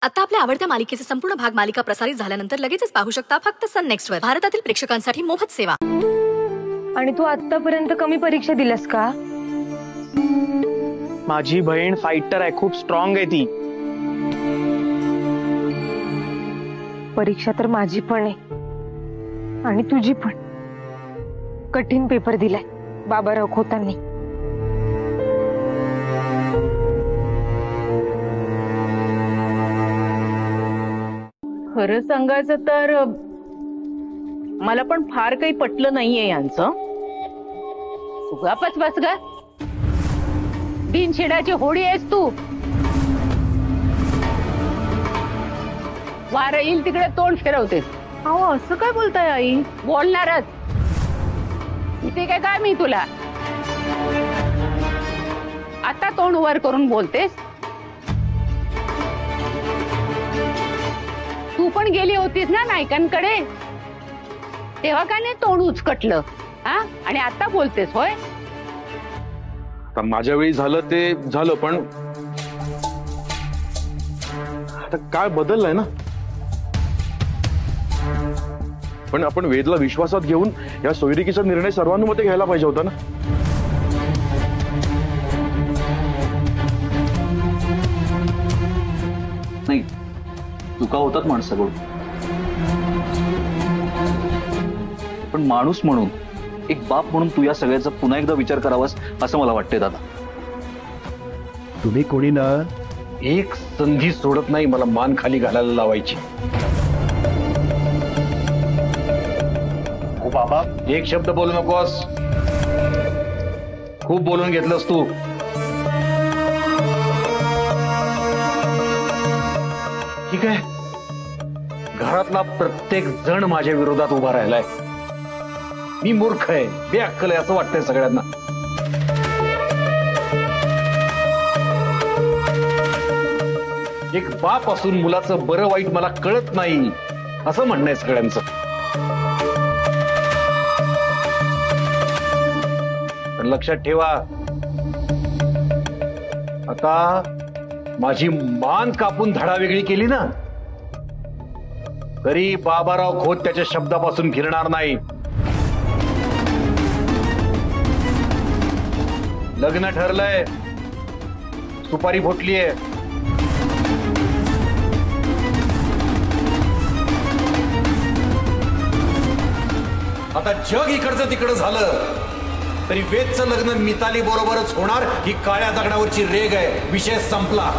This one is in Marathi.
आता आपल्या आवडत्या मालिकेचे संपूर्ण भाग मालिका प्रसारित झाल्यानंतर लगेचच पाहू शकता फक्त सन नेक्स्ट वर. भारतातील प्रेक्षकांसाठी मोफत सेवा. आणि तू आतापर्यंत कमी परीक्षा दिलास का? माझी बहीण फायटर आहे, खूप स्ट्रॉंग आहे ती. परीक्षा तर माझी पण आहे आणि तुझी पण. कठीण पेपर दिलाय बाबाराव खोतांनी. खरं सांगायचं तर मला पण फार काही पटलं नाहीये यांचं. उगाच बस ग, बिनशिडाची होडी आहेस तू. वारं येईल तिकडे तोंड फिरवतेस. अहो असं काय बोलताय आई? बोलणारच. इथे काय मी तुला आता तोंड वर करून बोलतेस? तू पण गेली होतीस ना नायकांकडे, तेव्हा का नाही तोंड उचकटलं? हा, आणि आता बोलतेस होय? माझ्या वेळी झालं ते झालं, पण आता काय बदललंय ना. पण आपण वेदला विश्वासात घेऊन या सोयरिकीचा निर्णय सर्वांमध्ये घ्यायला पाहिजे होता ना. नाही, चुका होतात माणसाकडून, पण माणूस म्हणून, एक बाप म्हणून तू या सगळ्याचा पुन्हा एकदा विचार करावास असं मला वाटतंय दादा. तुम्ही कोणी ना एक संधी सोडत नाही मला मान खाली घालायला लावायची. हो बाबा, एक शब्द बोलू नकोस. खूप बोलून घेतलंस तू. ठीक आहे, घरातला प्रत्येक जण माझ्या विरोधात उभा राहिलाय. मी मूर्ख आहे, बेअक्कल आहे असं वाटतंय सगळ्यांना. एक बाप असून मुलाचं बरं वाईट मला कळत नाही असं म्हणणं आहे सगळ्यांचं. पण लक्षात ठेवा, आता माझी मान कापून धडा वेगळी केली ना तरी बाबाराव खोत त्याच्या शब्दापासून फिरणार नाही. लग्न ठरलंय, सुपारी फुटलीये. आता जग इकडचं तिकडं झालं तरी वेदचं लग्न मिताली बरोबरच होणार ही काळ्या दगडावरची रेग आहे. विषय संपला.